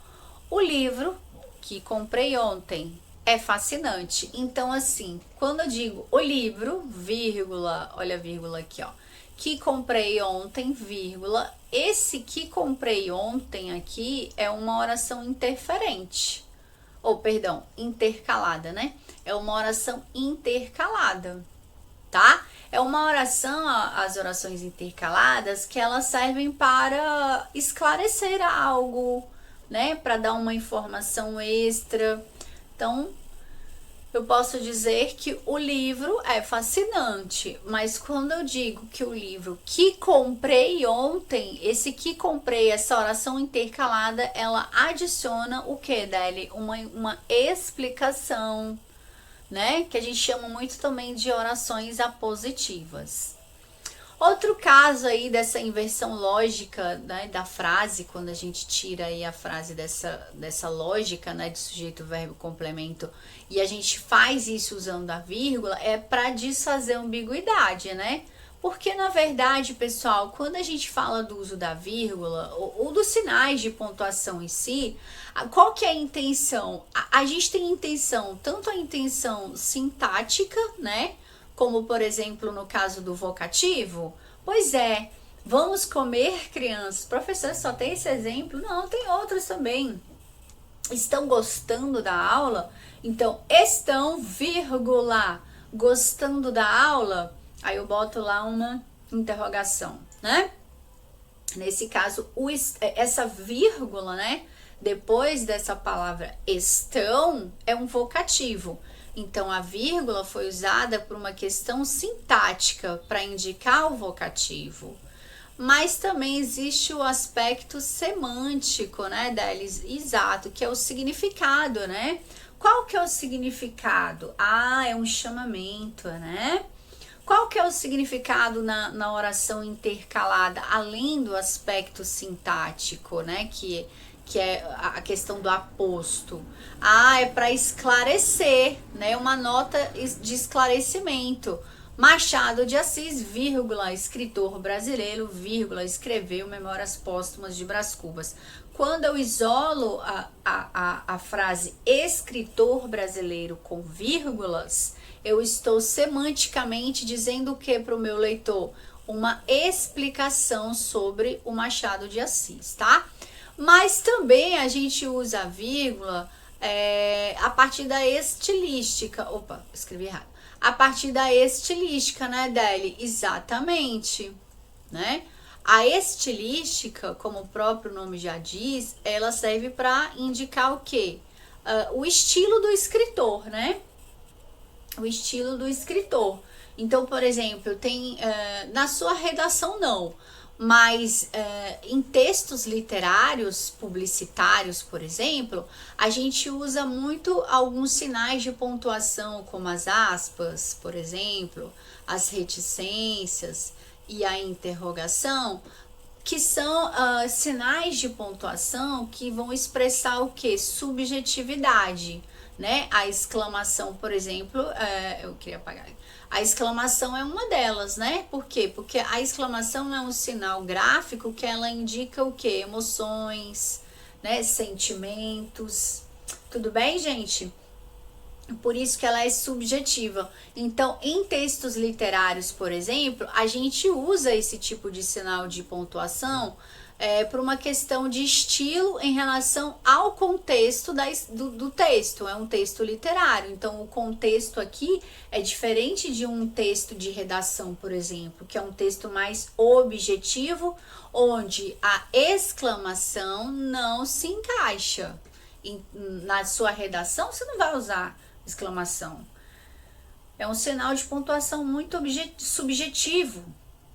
o livro que comprei ontem é fascinante. Então, assim, quando eu digo o livro, vírgula, olha a vírgula aqui, ó, que comprei ontem, vírgula, esse que comprei ontem aqui é uma oração interferente, ou perdão, intercalada, né? É uma oração intercalada, tá? É uma oração, as orações intercaladas, que elas servem para esclarecer algo, né? Para dar uma informação extra. Então, eu posso dizer que o livro é fascinante, mas quando eu digo que o livro que comprei ontem, esse que comprei, essa oração intercalada, ela adiciona o que, Deli? Uma explicação, né? Que a gente chama muito também de orações apositivas. Outro caso aí dessa inversão lógica, né, da frase, quando a gente tira aí a frase dessa lógica, né, de sujeito, verbo, complemento, e a gente faz isso usando a vírgula, é para desfazer a ambiguidade, né? Porque, na verdade, pessoal, quando a gente fala do uso da vírgula ou dos sinais de pontuação em si, qual que é a intenção? A gente tem intenção, tanto a intenção sintática, né? Como, por exemplo, no caso do vocativo, pois é, vamos comer, crianças. Professor, só tem esse exemplo? Não, tem outros também. Estão gostando da aula? Então, estão, vírgula, gostando da aula? Aí eu boto lá uma interrogação, né? Nesse caso, essa vírgula, né, depois dessa palavra estão, é um vocativo. Então, a vírgula foi usada por uma questão sintática para indicar o vocativo. Mas também existe o aspecto semântico, né, Delis? Exato, que é o significado, né? Qual que é o significado? Ah, é um chamamento, né? Qual que é o significado na oração intercalada, além do aspecto sintático, né? Que é a questão do aposto. Ah, é para esclarecer, né? Uma nota de esclarecimento. Machado de Assis, vírgula, escritor brasileiro, vírgula, escreveu Memórias Póstumas de Brás Cubas. Quando eu isolo a frase escritor brasileiro com vírgulas, eu estou semanticamente dizendo o que para o meu leitor? Uma explicação sobre o Machado de Assis, tá? Mas também a gente usa a vírgula a partir da estilística. Opa, escrevi errado. A partir da estilística, né, Deli? Exatamente, né? A estilística, como o próprio nome já diz, ela serve para indicar o quê? O estilo do escritor, né? O estilo do escritor. Então, por exemplo, tem na sua redação não, mas em textos literários, publicitários, por exemplo, a gente usa muito alguns sinais de pontuação, como as aspas, por exemplo, as reticências e a interrogação, que são sinais de pontuação que vão expressar o que? Subjetividade, né? A exclamação, por exemplo, eu queria apagar. A exclamação é uma delas, né? Por quê? Porque a exclamação é um sinal gráfico que ela indica o quê? Emoções, né? Sentimentos. Tudo bem, gente? Por isso que ela é subjetiva. Então, em textos literários, por exemplo, a gente usa esse tipo de sinal de pontuação por uma questão de estilo em relação ao contexto do texto. É um texto literário, então o contexto aqui é diferente de um texto de redação, por exemplo, que é um texto mais objetivo, onde a exclamação não se encaixa. Na sua redação, você não vai usar exclamação. É um sinal de pontuação muito subjetivo.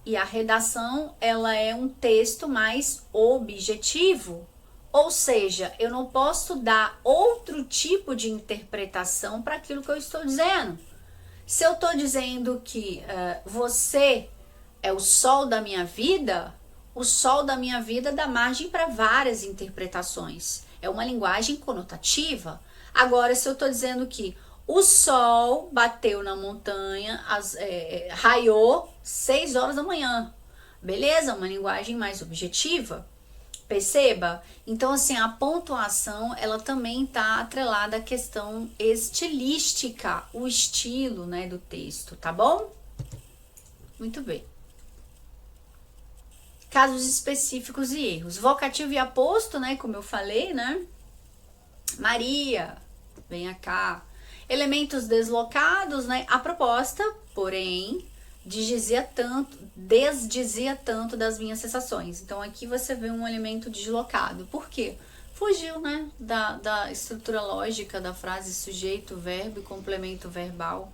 E a redação, ela é um texto mais objetivo. Ou seja, eu não posso dar outro tipo de interpretação para aquilo que eu estou dizendo. Se eu estou dizendo que você é o sol da minha vida, o sol da minha vida dá margem para várias interpretações. É uma linguagem conotativa. Agora, se eu estou dizendo que o sol bateu na montanha, raiou 6 horas da manhã. Beleza? Uma linguagem mais objetiva. Perceba? Então, assim, a pontuação, ela também está atrelada à questão estilística, o estilo, né, do texto, tá bom? Muito bem. Casos específicos e erros. Vocativo e aposto, né, como eu falei, né? Maria, venha cá. Elementos deslocados, né? A proposta, porém, desdizia tanto das minhas sensações. Então, aqui você vê um elemento deslocado. Por quê? Fugiu, né? Da estrutura lógica da frase sujeito, verbo e complemento verbal.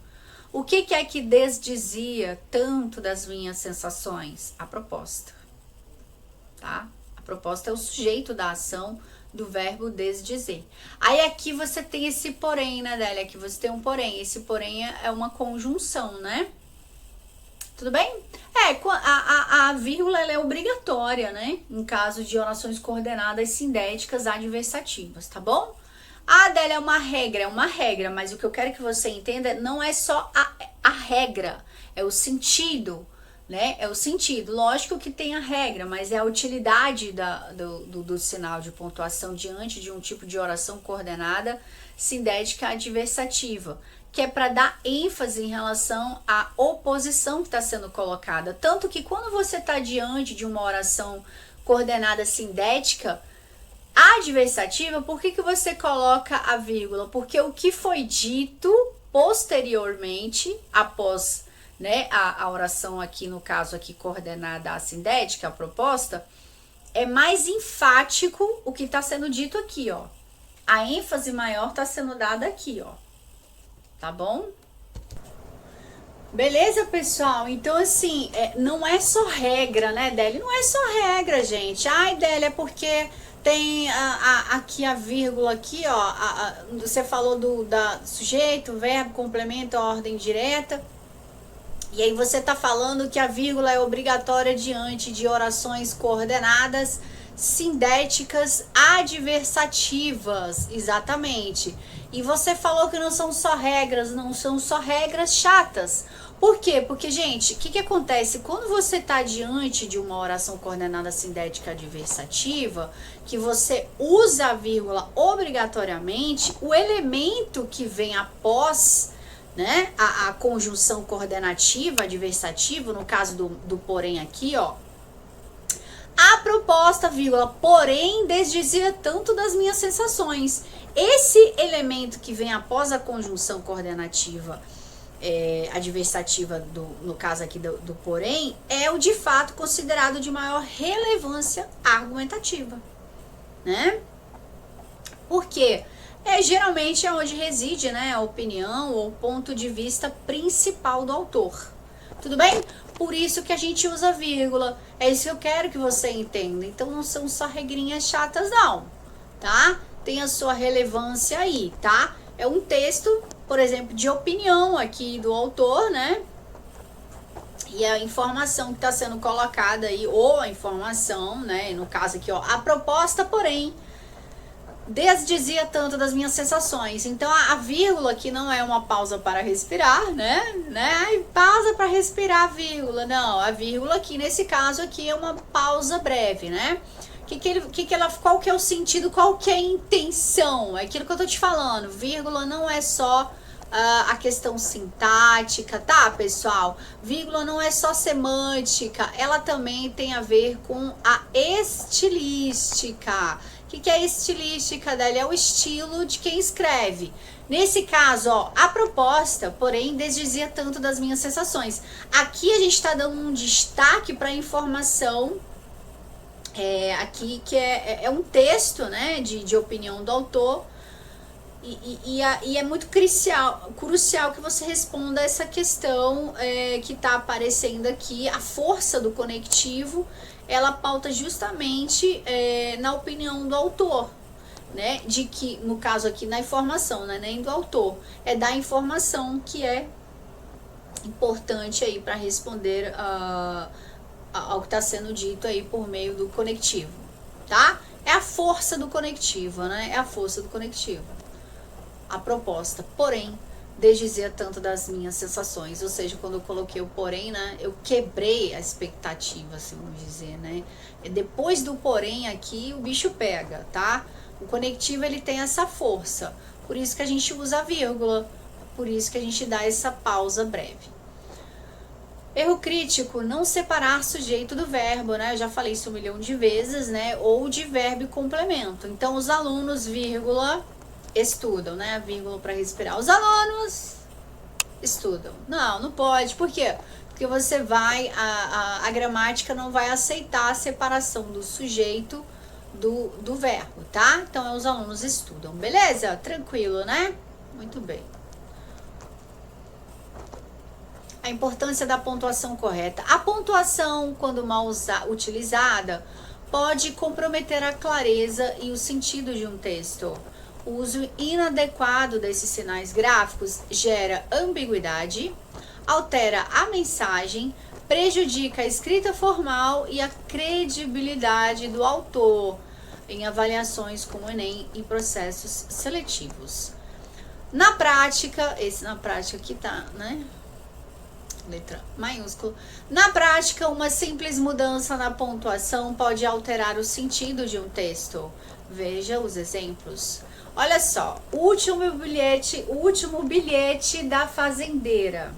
O que é que desdizia tanto das minhas sensações? A proposta, tá? A proposta é o sujeito da ação do verbo desdizer. Aí aqui você tem esse porém, né, Délia? Aqui você tem um porém. Esse porém é uma conjunção, né? Tudo bem? A vírgula ela é obrigatória, né? Em caso de orações coordenadas sindéticas adversativas, tá bom? A Délia é uma regra, mas o que eu quero que você entenda não é só a regra, é o sentido, né? É o sentido. Lógico que tem a regra, mas é a utilidade do sinal de pontuação diante de um tipo de oração coordenada sindética adversativa, que é para dar ênfase em relação à oposição que está sendo colocada. Tanto que quando você está diante de uma oração coordenada sindética adversativa, por que você coloca a vírgula? Porque o que foi dito posteriormente, após, né, a oração aqui, no caso aqui coordenada assindética, a proposta, é mais enfático o que está sendo dito aqui, ó. A ênfase maior está sendo dada aqui, ó. Tá bom? Beleza, pessoal? Então, assim, não é só regra, né, Délia? Não é só regra, gente. Ai, Délia, é porque tem aqui a vírgula aqui, ó. Você falou da sujeito, verbo, complemento, ordem direta. E aí você tá falando que a vírgula é obrigatória diante de orações coordenadas, sindéticas, adversativas. Exatamente. E você falou que não são só regras chatas. Por quê? Porque, gente, o que acontece? Quando você está diante de uma oração coordenada sindética adversativa, que você usa a vírgula obrigatoriamente, o elemento que vem após, né, a conjunção coordenativa adversativa, no caso do porém aqui, ó, a proposta, vírgula, porém desdizia tanto das minhas sensações. Esse elemento que vem após a conjunção coordenativa adversativa, no caso aqui do porém, é o de fato considerado de maior relevância argumentativa, né? Por quê? Geralmente é onde reside, né, a opinião ou ponto de vista principal do autor. Tudo bem? Por isso que a gente usa vírgula. É isso que eu quero que você entenda. Então não são só regrinhas chatas, não, tá? Tem a sua relevância aí, tá? É um texto, por exemplo, de opinião aqui do autor, né? E a informação que está sendo colocada aí, ou a informação, né? No caso aqui, ó, a proposta, porém, desdizia tanto das minhas sensações. Então a vírgula aqui não é uma pausa para respirar, né? Ai, pausa para respirar, vírgula. Não, a vírgula aqui, nesse caso aqui, é uma pausa breve, né? Qual que é o sentido, qual que é a intenção? É aquilo que eu tô te falando. Vírgula não é só a questão sintática, tá, pessoal? Vírgula não é só semântica, ela também tem a ver com a estilística. O que é estilística dela? É o estilo de quem escreve. Nesse caso, ó, a proposta, porém, desdizia tanto das minhas sensações. Aqui a gente está dando um destaque para a informação aqui, que é um texto, né, de opinião do autor, e é muito crucial que você responda essa questão que está aparecendo aqui. A força do conectivo, ela pauta justamente na opinião do autor, né, de que, no caso aqui, na informação, né, nem do autor, é da informação que é importante aí para responder ao que está sendo dito aí por meio do conectivo, tá? É a força do conectivo, né? É a força do conectivo. A proposta, porém, desdizia tanto das minhas sensações. Ou seja, quando eu coloquei o porém, né? Eu quebrei a expectativa, assim vamos dizer, né? Depois do porém aqui, o bicho pega, tá? O conectivo, ele tem essa força. Por isso que a gente usa a vírgula. Por isso que a gente dá essa pausa breve. Erro crítico, não separar sujeito do verbo, né? Eu já falei isso 1 milhão de vezes, né? Ou de verbo e complemento. Então, os alunos, vírgula, estudam, né? Vírgula para respirar. Os alunos estudam. Não pode. Por quê? Porque você vai, a gramática não vai aceitar a separação do sujeito do verbo, tá? Então, os alunos estudam. Beleza? Tranquilo, né? Muito bem. A importância da pontuação correta. A pontuação, quando mal utilizada, pode comprometer a clareza e o sentido de um texto. O uso inadequado desses sinais gráficos gera ambiguidade, altera a mensagem, prejudica a escrita formal e a credibilidade do autor em avaliações como o Enem e processos seletivos. Na prática, na prática aqui tá, né? Letra maiúscula. Na prática, uma simples mudança na pontuação pode alterar o sentido de um texto. Veja os exemplos. Olha só, o último bilhete da fazendeira.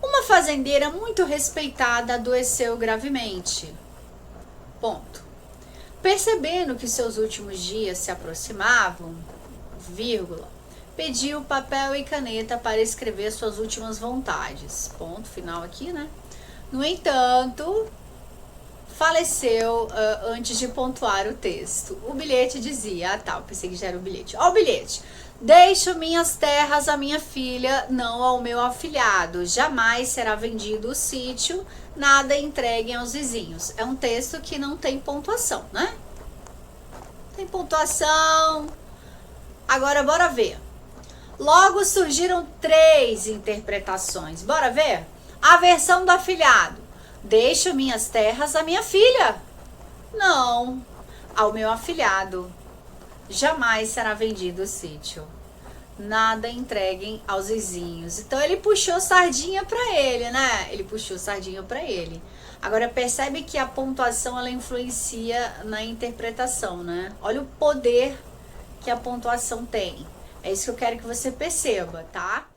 Uma fazendeira muito respeitada adoeceu gravemente. Ponto. Percebendo que seus últimos dias se aproximavam, vírgula, pediu papel e caneta para escrever suas últimas vontades. Ponto final aqui, né? No entanto, faleceu antes de pontuar o texto. O bilhete dizia, eu pensei que já era o bilhete. Ó o bilhete. Deixo minhas terras à minha filha, não ao meu afilhado. Jamais será vendido o sítio, nada entreguem aos vizinhos. É um texto que não tem pontuação, né? Tem pontuação. Agora, bora ver. Logo surgiram 3 interpretações. Bora ver? A versão do afilhado. Deixo minhas terras à minha filha. Não, ao meu afilhado. Jamais será vendido o sítio. Nada entreguem aos vizinhos. Então ele puxou sardinha para ele, né? Ele puxou sardinha para ele. Agora percebe que a pontuação ela influencia na interpretação, né? Olha o poder que a pontuação tem. É isso que eu quero que você perceba, tá?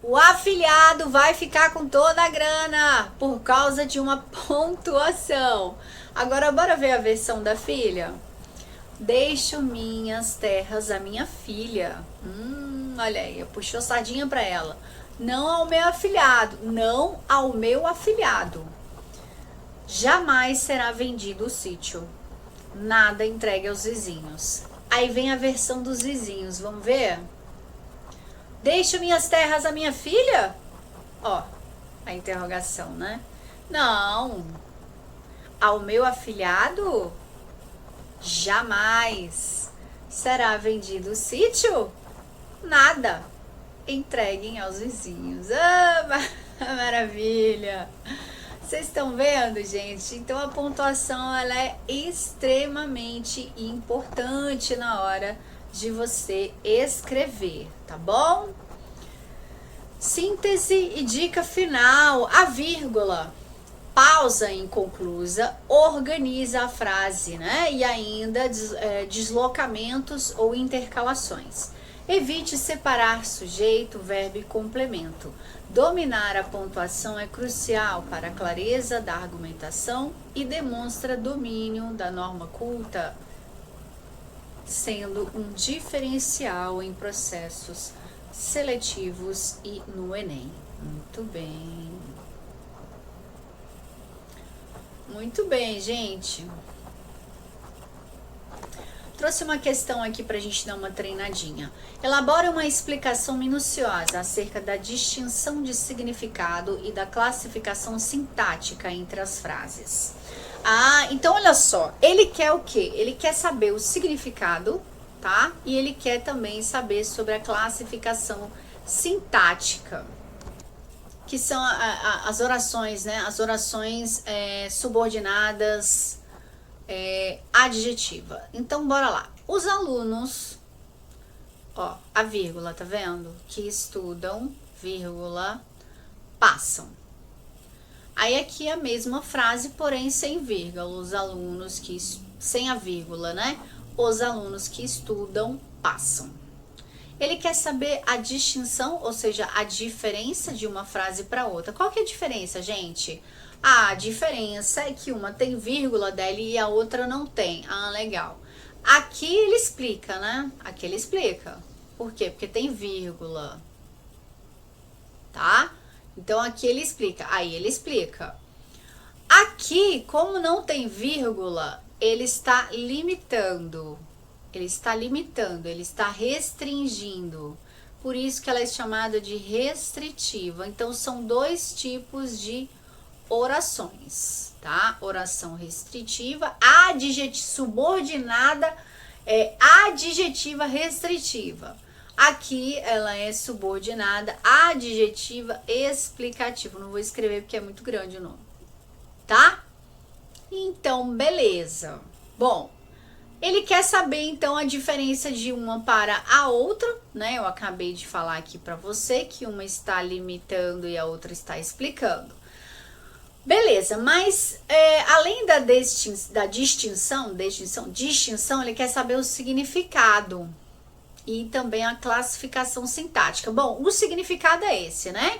O afilhado vai ficar com toda a grana por causa de uma pontuação. Agora bora ver a versão da filha. Deixo minhas terras à minha filha. Olha aí, puxou sardinha para ela. Não ao meu afilhado, não ao meu afilhado. Jamais será vendido o sítio. Nada entregue aos vizinhos. Aí vem a versão dos vizinhos, vamos ver? Deixo minhas terras à minha filha? Ó, a interrogação, né? Não. Ao meu afilhado? Jamais será vendido o sítio? Nada. Entreguem aos vizinhos. Maravilha! Vocês estão vendo, gente? Então a pontuação ela é extremamente importante na hora de você escrever, tá bom? Síntese e dica final. A vírgula. Pausa inconclusa, organiza a frase, né? E ainda deslocamentos ou intercalações. Evite separar sujeito, verbo e complemento. Dominar a pontuação é crucial para a clareza da argumentação e demonstra domínio da norma culta, sendo um diferencial em processos seletivos e no Enem. Muito bem. Muito bem, gente. Trouxe uma questão aqui para a gente dar uma treinadinha. Elabora uma explicação minuciosa acerca da distinção de significado e da classificação sintática entre as frases. Então olha só. Ele quer o quê? Ele quer saber o significado, tá? E ele quer também saber sobre a classificação sintática, que são as orações, né? As orações subordinadas adjetiva. Então, bora lá. Os alunos, ó, a vírgula, tá vendo? Que estudam, vírgula, passam. Aí aqui é a mesma frase, porém sem vírgula. Os alunos que, sem a vírgula, né? Os alunos que estudam, passam. Ele quer saber a distinção, ou seja, a diferença de uma frase para outra. Qual que é a diferença, gente? A diferença é que uma tem vírgula dele e a outra não tem. Legal. Aqui ele explica, né? Aqui ele explica. Por quê? Porque tem vírgula. Tá? Então aqui ele explica. Aí ele explica. Aqui, como não tem vírgula, ele está limitando. Ele está limitando, ele está restringindo. Por isso que ela é chamada de restritiva. Então são 2 tipos de orações, tá? Oração restritiva, subordinada, adjetiva restritiva. Aqui ela é subordinada, adjetiva explicativa. Não vou escrever porque é muito grande o nome, tá? Então, beleza. Bom, ele quer saber então a diferença de uma para a outra, né? Eu acabei de falar aqui para você que uma está limitando e a outra está explicando. Beleza, mas além da distinção, ele quer saber o significado e também a classificação sintática. Bom, o significado é esse, né?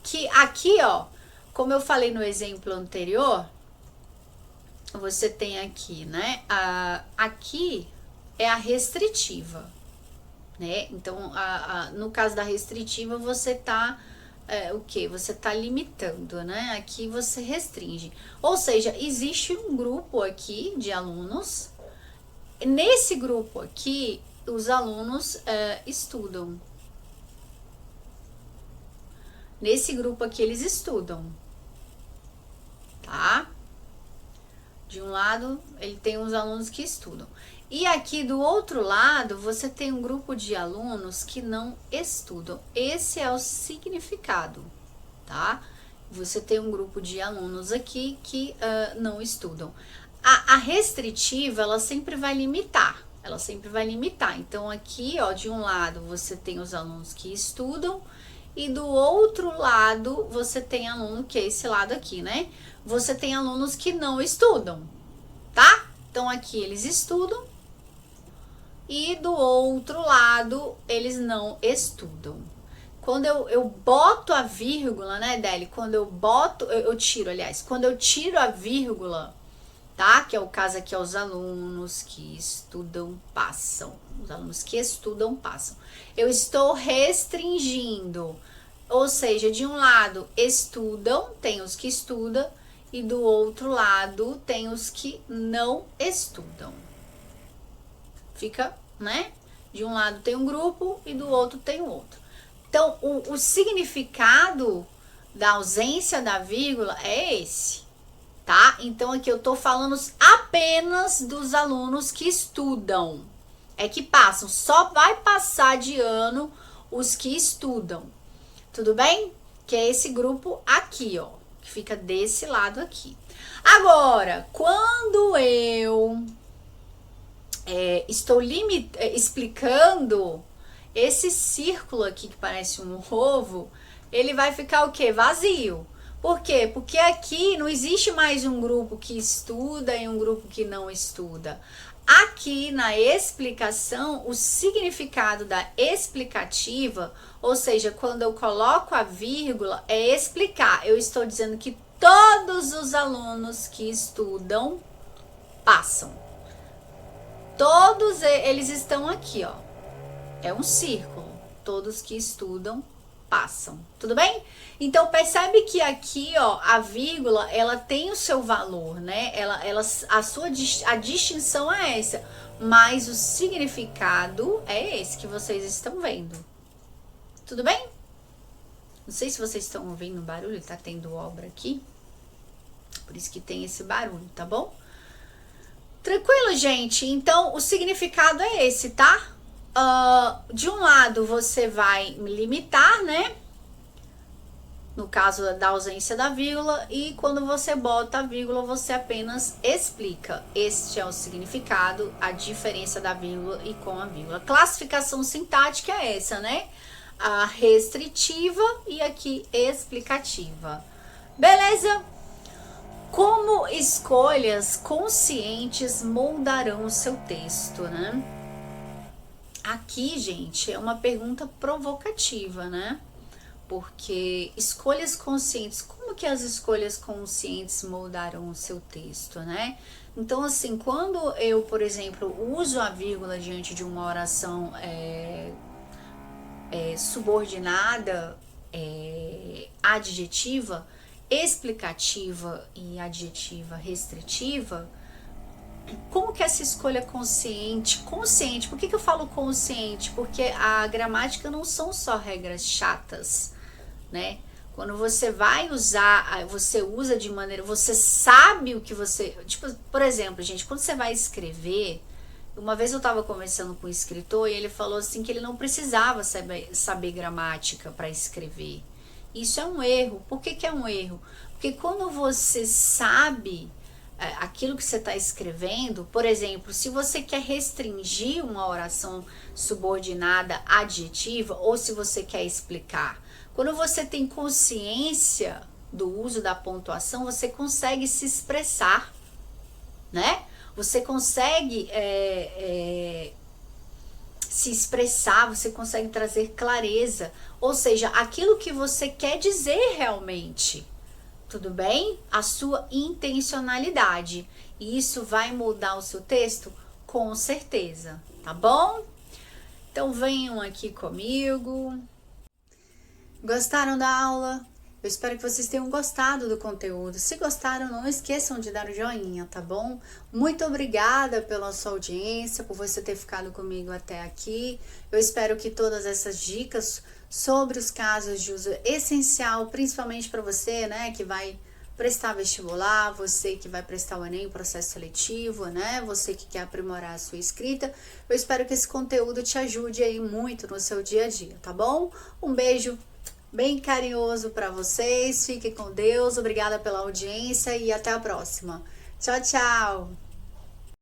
Que aqui, ó, como eu falei no exemplo anterior, você tem aqui, né? Aqui é a restritiva, né? Então, no caso da restritiva, você tá o que? Você está limitando, né? Aqui você restringe. Ou seja, existe um grupo aqui de alunos. Nesse grupo aqui, os alunos estudam. Nesse grupo aqui, eles estudam. Tá? De um lado, ele tem uns alunos que estudam. E aqui do outro lado, você tem um grupo de alunos que não estudam. Esse é o significado, tá? Você tem um grupo de alunos aqui que não estudam. A restritiva, ela sempre vai limitar. Ela sempre vai limitar. Então, aqui, ó, de um lado, você tem os alunos que estudam. E do outro lado, você tem aluno, que é esse lado aqui, né? Você tem alunos que não estudam, tá? Então, aqui eles estudam. E do outro lado, eles não estudam. Quando eu boto a vírgula, né, Deli? Quando eu boto, eu tiro, aliás, quando eu tiro a vírgula, tá? Que é o caso aqui, é os alunos que estudam, passam. Os alunos que estudam, passam. Eu estou restringindo. Ou seja, de um lado estudam, tem os que estudam, e do outro lado tem os que não estudam. Fica, né? De um lado tem um grupo e do outro tem o outro. Então, o significado da ausência da vírgula é esse, tá? Então, aqui eu tô falando apenas dos alunos que estudam. É que passam, só vai passar de ano os que estudam. Tudo bem? Que é esse grupo aqui, ó, que fica desse lado aqui. Agora, quando eu estou explicando esse círculo aqui que parece um ovo, ele vai ficar o quê? Vazio. Por quê? Porque aqui não existe mais um grupo que estuda e um grupo que não estuda. Aqui na explicação, o significado da explicativa, ou seja, quando eu coloco a vírgula, é explicar. Eu estou dizendo que todos os alunos que estudam passam. Todos eles estão aqui, ó. É um círculo. Todos que estudam passam. Tudo bem? Então percebe que aqui, ó, a vírgula, ela tem o seu valor, né? A distinção é essa, mas o significado é esse que vocês estão vendo. Tudo bem? Não sei se vocês estão ouvindo o barulho, tá tendo obra aqui. Por isso que tem esse barulho, tá bom? Tranquilo, gente? Então, o significado é esse, tá? De um lado, você vai limitar, né? No caso da ausência da vírgula. E quando você bota a vírgula, você apenas explica. Este é o significado, a diferença da vírgula e com a vírgula. Classificação sintática é essa, né? A restritiva e aqui explicativa. Beleza? Como escolhas conscientes moldarão o seu texto, né? Aqui, gente, é uma pergunta provocativa, né? Porque escolhas conscientes, como que as escolhas conscientes moldarão o seu texto, né? Então, assim, quando eu, por exemplo, uso a vírgula diante de uma oração subordinada, adjetiva, explicativa e adjetiva restritiva, como que essa escolha consciente, por que eu falo consciente? Porque a gramática não são só regras chatas, né? Quando você vai usar, você usa de maneira, você sabe o que você, tipo, por exemplo, gente, quando você vai escrever, uma vez eu estava conversando com um escritor e ele falou assim que ele não precisava saber gramática para escrever. Isso é um erro. Por que é um erro? Porque quando você sabe aquilo que você está escrevendo, por exemplo, se você quer restringir uma oração subordinada adjetiva ou se você quer explicar, quando você tem consciência do uso da pontuação, você consegue se expressar, né? Você consegue se expressar, você consegue trazer clareza, ou seja, aquilo que você quer dizer realmente, tudo bem? A sua intencionalidade. E isso vai mudar o seu texto? Com certeza, tá bom? Então venham aqui comigo. Gostaram da aula? Eu espero que vocês tenham gostado do conteúdo. Se gostaram, não esqueçam de dar o joinha, tá bom? Muito obrigada pela sua audiência, por você ter ficado comigo até aqui. Eu espero que todas essas dicas sobre os casos de uso essencial, principalmente para você, né, que vai prestar vestibular, você que vai prestar o Enem, processo seletivo, né? Você que quer aprimorar a sua escrita. Eu espero que esse conteúdo te ajude aí muito no seu dia a dia, tá bom? Um beijo bem carinhoso para vocês. Fiquem com Deus. Obrigada pela audiência e até a próxima. Tchau, tchau.